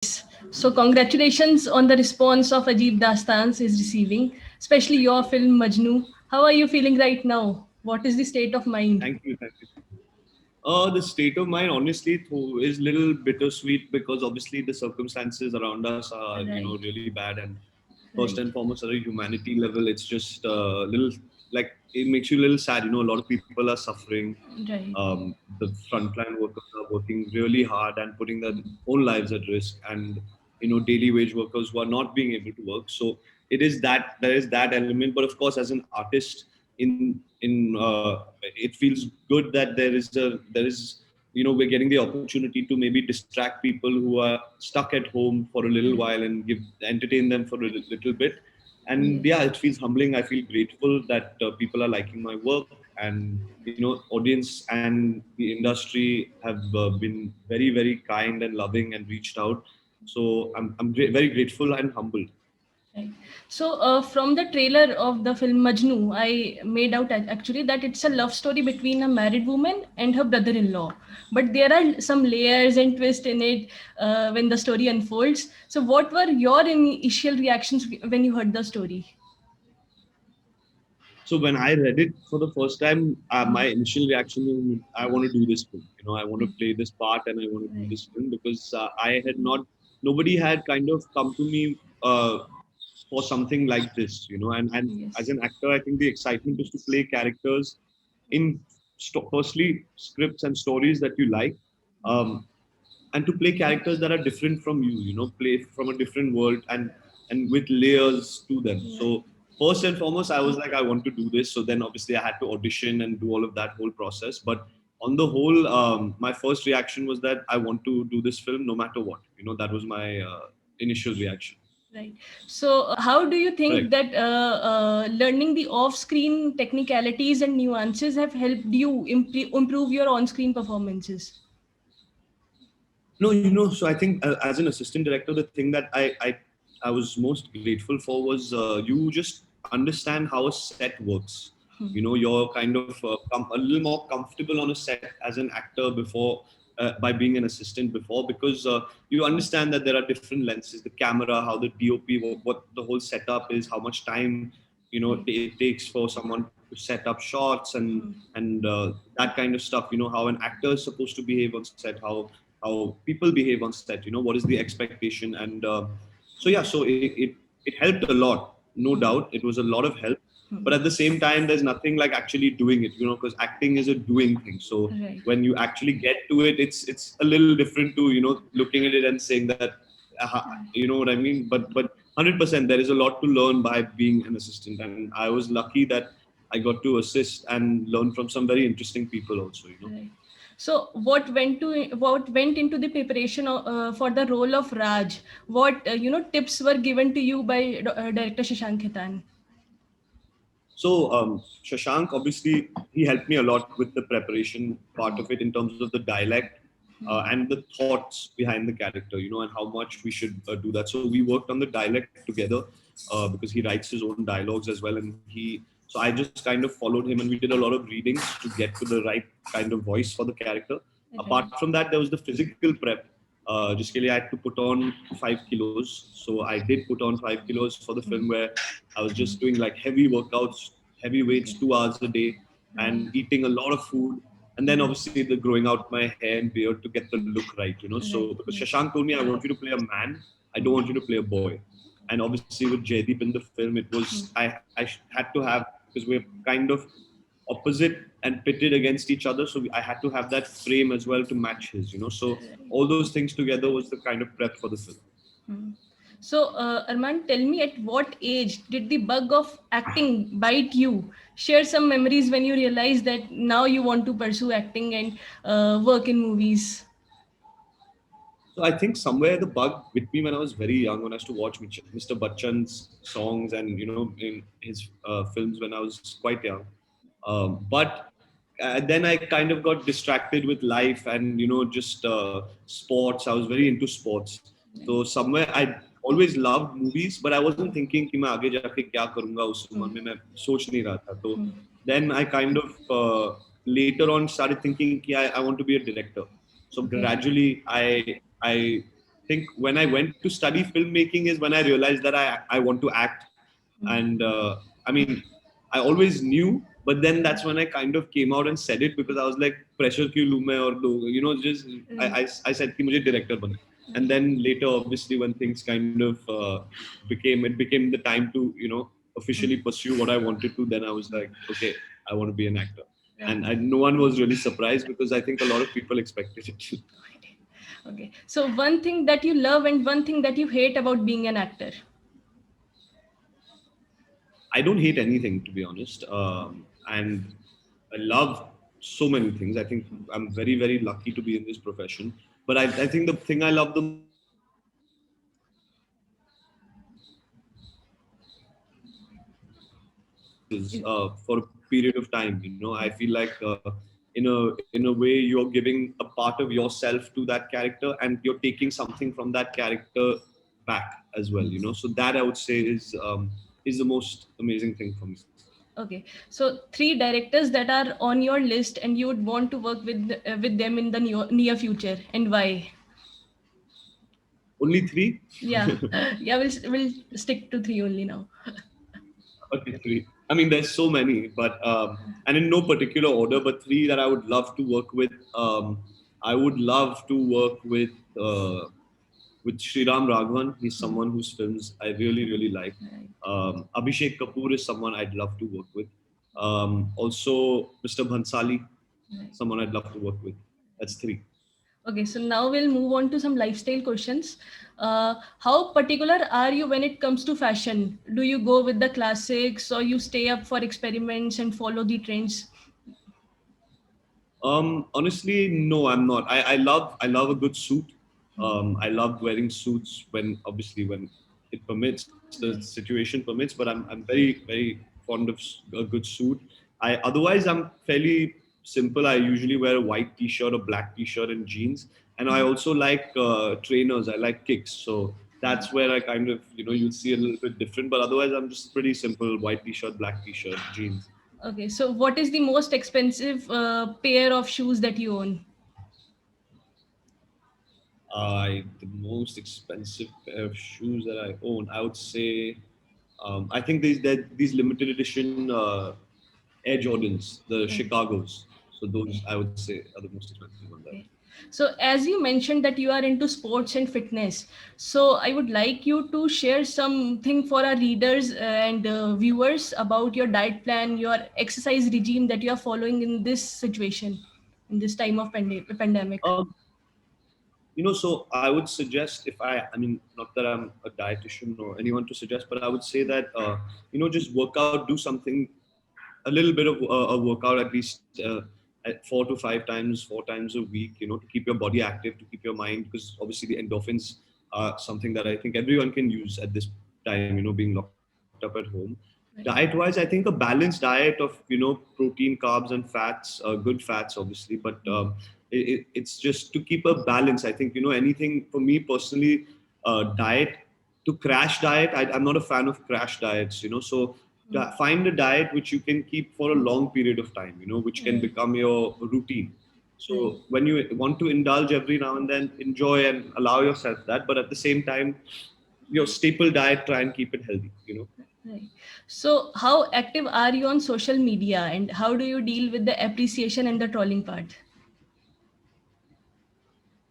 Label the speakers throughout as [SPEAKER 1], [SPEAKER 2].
[SPEAKER 1] So congratulations on the response of Ajeeb Dastaans is receiving, especially your film Majnu. How are you feeling right now? What is the state of mind?
[SPEAKER 2] Thank you. Thank you. The state of mind, honestly, is little bittersweet because obviously the circumstances around us are,
[SPEAKER 1] Right,
[SPEAKER 2] really bad. And first
[SPEAKER 1] right,
[SPEAKER 2] and foremost, at a humanity level, it's just a little like it makes you a little sad. A lot of people are suffering.
[SPEAKER 1] right.
[SPEAKER 2] The frontline workers are working really hard and putting their own lives at risk, and daily wage workers who are not being able to work. So it is that there is that element, but of course, as an artist, in it feels good that there is we're getting the opportunity to maybe distract people who are stuck at home for a little
[SPEAKER 1] Right.
[SPEAKER 2] while and give entertain them for a little bit. And
[SPEAKER 1] Yes.
[SPEAKER 2] yeah, it feels humbling. I feel grateful that people are liking my work, and audience and the industry have been very, very kind and loving and reached out. So very grateful and humbled.
[SPEAKER 1] Right. So, from the trailer of the film Majnu, I made out actually that it's a love story between a married woman and her brother-in-law. But there are some layers and twists in it when the story unfolds. So, what were your initial reactions when you heard the story?
[SPEAKER 2] So when I read it for the first time, my initial reaction was, I want to do this film. I want to play this part and I want to do
[SPEAKER 1] Right.
[SPEAKER 2] this film because nobody had kind of come to me for something like this. And as
[SPEAKER 1] Yes.
[SPEAKER 2] an actor, I think the excitement is to play characters in firstly scripts and stories that you like. Um, and to play characters that are different from you, play from a different world and with layers to them.
[SPEAKER 1] Right.
[SPEAKER 2] So first and foremost, I was like, I want to do this. So then obviously I had to audition and do all of that whole process. But on the whole, my first reaction was that I want to do this film no matter what. That was my initial reaction.
[SPEAKER 1] Right. So, how do you think
[SPEAKER 2] Correct.
[SPEAKER 1] that learning the off-screen technicalities and nuances have helped you improve your on-screen performances?
[SPEAKER 2] No, so I think as an assistant director, the thing that I was most grateful for was you just understand how a set works. You're kind of a little more comfortable on a set as an actor before by being an assistant before, because you understand that there are different lenses, the camera, how the DOP, what the whole setup is, how much time
[SPEAKER 1] Right.
[SPEAKER 2] it takes for someone to set up shots and that kind of stuff. How an actor is supposed to behave on set, how people behave on set, what is the expectation. And so yeah, so it helped a lot, no doubt. It was a lot of help, but at the same time there's nothing like actually doing it, because acting is a doing thing. So
[SPEAKER 1] Right.
[SPEAKER 2] when you actually get to it, it's a little different to looking at it and saying that you know what I mean. But 100% there is a lot to learn by being an assistant, and I was lucky that I got to assist and learn from some very interesting people also.
[SPEAKER 1] Right. So, what went into the preparation for the role of Raj? What tips were given to you by director Shashank Khaitan?
[SPEAKER 2] So Shashank, obviously, he helped me a lot with the preparation part of it in terms of the dialect and the thoughts behind the character, and how much we should do that. So we worked on the dialect together because he writes his own dialogues as well, and so I just kind of followed him, and we did a lot of readings to get to the right kind of voice for the character.
[SPEAKER 1] Right.
[SPEAKER 2] Apart from that, there was the physical prep. Just I had to put on 5 kilos. So I did put on 5 kilos for the film where I was just doing like heavy workouts, heavy weights,
[SPEAKER 1] Okay.
[SPEAKER 2] 2 hours a day,
[SPEAKER 1] Right.
[SPEAKER 2] and eating a lot of food. And then obviously the growing out my hair and beard to get the look right. So
[SPEAKER 1] Right.
[SPEAKER 2] because
[SPEAKER 1] Yes.
[SPEAKER 2] Shashank told me, I want you to play a man, I don't want you to play a boy. And obviously with Jaideep in the film, it was I had to have, because we're kind of opposite and pitted against each other. So I had to have that frame as well to match his. So all those things together was the kind of prep for the film.
[SPEAKER 1] So, Arman, tell me at what age did the bug of acting bite you? Share some memories when you realized that now you want to pursue acting and work in movies.
[SPEAKER 2] So I think somewhere the bug bit me when I was very young, when I used to watch Mr. Bachchan's songs and in his films when I was quite young. But then I kind of got distracted with life and just sports. I was very into sports. So somewhere I always loved movies, but I wasn't thinking कि मैं आगे जाके क्या करूँगा उस उम्र में मैं सोच नहीं रहा था. तो then I kind of later on started thinking कि I want to be a director. So
[SPEAKER 1] Okay.
[SPEAKER 2] gradually I think when I went to study filmmaking is when I realized that I want to act. And I mean, I always knew, but then that's when I kind of came out and said it because I was like, pressure क्यों लूँ मैं और लोग, just
[SPEAKER 1] Right.
[SPEAKER 2] I said कि मुझे director बना. And then later, obviously, when things kind of became the time to officially pursue what I wanted to, then I was like, okay, I want to be an actor.
[SPEAKER 1] Right.
[SPEAKER 2] And no one was really surprised because I think a lot of people expected it.
[SPEAKER 1] Okay. So one thing that you love and one thing that you hate about being an actor.
[SPEAKER 2] I don't hate anything, to be honest. And I love so many things. I think I'm very, very lucky to be in this profession. But I think the thing I love the most is
[SPEAKER 1] Is-
[SPEAKER 2] for a period of time. I feel like in a way you're giving a part of yourself to that character, and you're taking something from that character back as well. So that I would say is the most amazing thing for me.
[SPEAKER 1] Okay. So three directors that are on your list and you would want to work with them in the near future, and why?
[SPEAKER 2] Only three.
[SPEAKER 1] Yeah. Yeah, we'll stick to three only now.
[SPEAKER 2] Okay, three. I mean, there's so many, but and in no particular order, but three that I would love to work with. I would love to work with Sriram Raghavan. He's someone whose films I really, really like.
[SPEAKER 1] Right.
[SPEAKER 2] Abhishek Kapoor is someone I'd love to work with. Also, Mr. Bhansali,
[SPEAKER 1] Right.
[SPEAKER 2] someone I'd love to work with. That's three.
[SPEAKER 1] Okay, so now we'll move on to some lifestyle questions. How particular are you when it comes to fashion? Do you go with the classics or you stay up for experiments and follow the trends?
[SPEAKER 2] Honestly, no, I'm not. I love a good suit. I love wearing suits when it permits, the
[SPEAKER 1] Right.
[SPEAKER 2] situation permits. But I'm very very fond of a good suit. Otherwise I'm fairly simple. I usually wear a white t-shirt or black t-shirt and jeans, and I also like trainers. I like kicks, so that's where I kind of you'll see a little bit different. But otherwise, I'm just pretty simple: white t-shirt, black t-shirt, jeans.
[SPEAKER 1] Okay, so what is the most expensive pair of shoes that you own?
[SPEAKER 2] The most expensive pair of shoes that I own, I would say, I think these limited edition Air Jordans, the
[SPEAKER 1] Right.
[SPEAKER 2] Chicago's. So those
[SPEAKER 1] Okay.
[SPEAKER 2] I would say are the most expensive ones.
[SPEAKER 1] Okay. So, as you mentioned that you are into sports and fitness, so I would like you to share something for our readers and viewers about your diet plan, your exercise regime that you are following in this situation, in this time of pandemic.
[SPEAKER 2] Um, so I would suggest if I mean, not that I'm a dietitian or anyone to suggest, but I would say that just work out, do something a little bit of a workout at least at 4 to 5 times, 4 times a week, to keep your body active, to keep your mind, because obviously the endorphins are something that I think everyone can use at this time, being locked up at home. Diet
[SPEAKER 1] Right.
[SPEAKER 2] wise, I think a balanced diet of, protein, carbs, and fats, good fats, obviously, but it's just to keep a balance. I think, anything for me personally, diet to crash diet, I'm not a fan of crash diets, so find a diet which you can keep for a long period of time, which can
[SPEAKER 1] Right.
[SPEAKER 2] become your routine.
[SPEAKER 1] Right.
[SPEAKER 2] So when you want to indulge every now and then, enjoy and allow yourself that, but at the same time, your staple diet, try and keep it healthy.
[SPEAKER 1] Right. So, how active are you on social media, and how do you deal with the appreciation and the trolling part?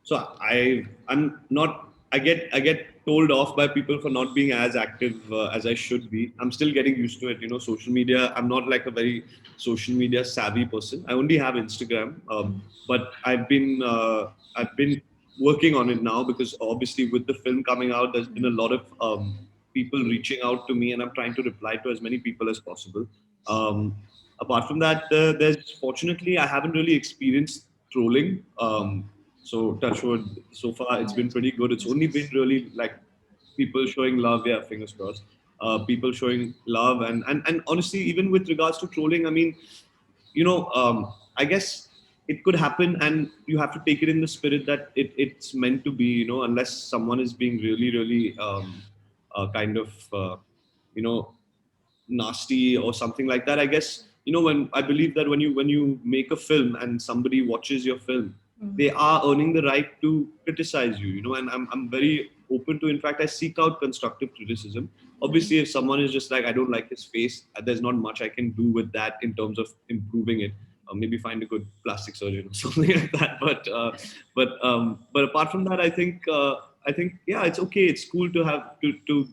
[SPEAKER 2] So I'm not. I get told off by people for not being as active as I should be. I'm still getting used to it. Social media. I'm not like a very social media savvy person. I only have Instagram, but I've been working on it now because obviously with the film coming out, there's been a lot of people reaching out to me, and I'm trying to reply to as many people as possible. Um, Apart from that, there's fortunately I haven't really experienced trolling. So touchwood, so far it's been pretty good. It's only been really like people showing love. Yeah, fingers crossed. People showing love, and honestly, even with regards to trolling, I mean, I guess it could happen, and you have to take it in the spirit that it's meant to be. Unless someone is being really, really kind of you know nasty or something like that. I guess when I believe that when you make a film and somebody watches your film, they are earning the right to criticize you, and I'm very open to, in fact, I seek out constructive criticism. Obviously, if someone is just like, I don't like his face, there's not much I can do with that in terms of improving it. Maybe find a good plastic surgeon or something like that. But apart from that, I think yeah, it's okay. It's cool to have to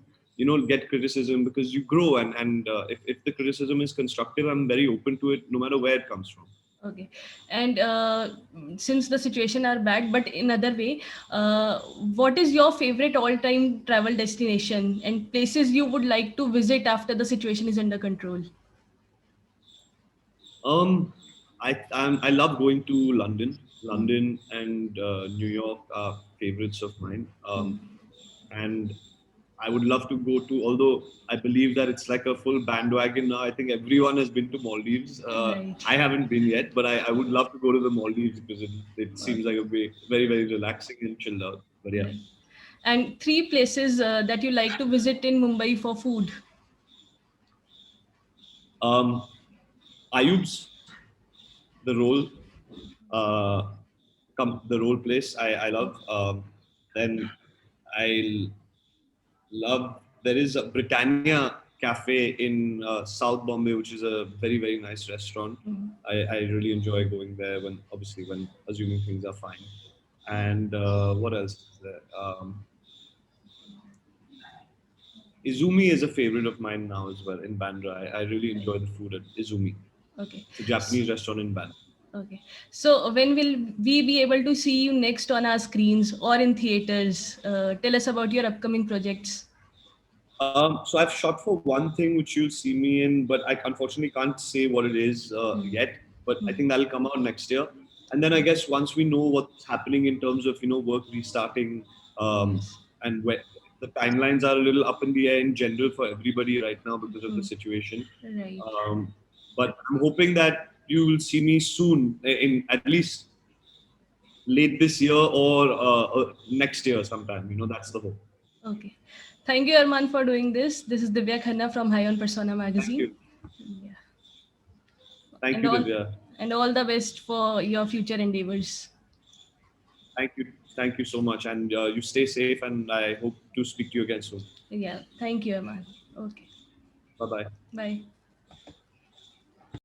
[SPEAKER 2] get criticism, because you grow, and if the criticism is constructive, I'm very open to it, no matter where it comes from.
[SPEAKER 1] Okay. And since the situation are bad, but in other way, what is your favorite all-time travel destination and places you would like to visit after the situation is under control?
[SPEAKER 2] Um, I love going to London.
[SPEAKER 1] Mm.
[SPEAKER 2] London and New York are favorites of mine. And I would love to go to, although I believe that it's like a full bandwagon now. I think everyone has been to Maldives.
[SPEAKER 1] Right.
[SPEAKER 2] I haven't been yet, but I would love to go to the Maldives, because it seems like a very, very relaxing and chilled out. But yeah,
[SPEAKER 1] Right. And three places that you like to visit in Mumbai for food.
[SPEAKER 2] um, Ayub's, the role, uh, the role place I love. Then I love, there is a Britannia cafe in South Bombay, which is a very, very nice restaurant. I really enjoy going there, when obviously, when assuming things are fine. And what else is there? Izumi is a favorite of mine now as well in Bandra. I really enjoy the food at Izumi.
[SPEAKER 1] Okay.
[SPEAKER 2] It's a Japanese restaurant in Bandra.
[SPEAKER 1] Okay. So when will we be able to see you next on our screens or in theaters? Tell us about your upcoming projects.
[SPEAKER 2] So I've shot for one thing which you'll see me in, but I unfortunately can't say what it is yet. But I think that'll come out next year. And then I guess once we know what's happening in terms of work restarting,
[SPEAKER 1] Yes.
[SPEAKER 2] and where the timelines are a little up in the air in general for everybody right now because of the situation.
[SPEAKER 1] Right.
[SPEAKER 2] Um, but I'm hoping that you will see me soon, in at least late this year, or next year sometime. That's the hope.
[SPEAKER 1] Okay. Thank you, Arman, for doing this. This is Divya Khanna from High on Persona
[SPEAKER 2] Thank
[SPEAKER 1] magazine.
[SPEAKER 2] you.
[SPEAKER 1] Yeah.
[SPEAKER 2] Thank
[SPEAKER 1] And
[SPEAKER 2] you,
[SPEAKER 1] all
[SPEAKER 2] Divya.
[SPEAKER 1] and all the best for your future endeavors.
[SPEAKER 2] Thank you so much, and you stay safe. And I hope to speak to you again soon.
[SPEAKER 1] Yeah. Thank you, Arman. Okay.
[SPEAKER 2] Bye bye.
[SPEAKER 1] Bye.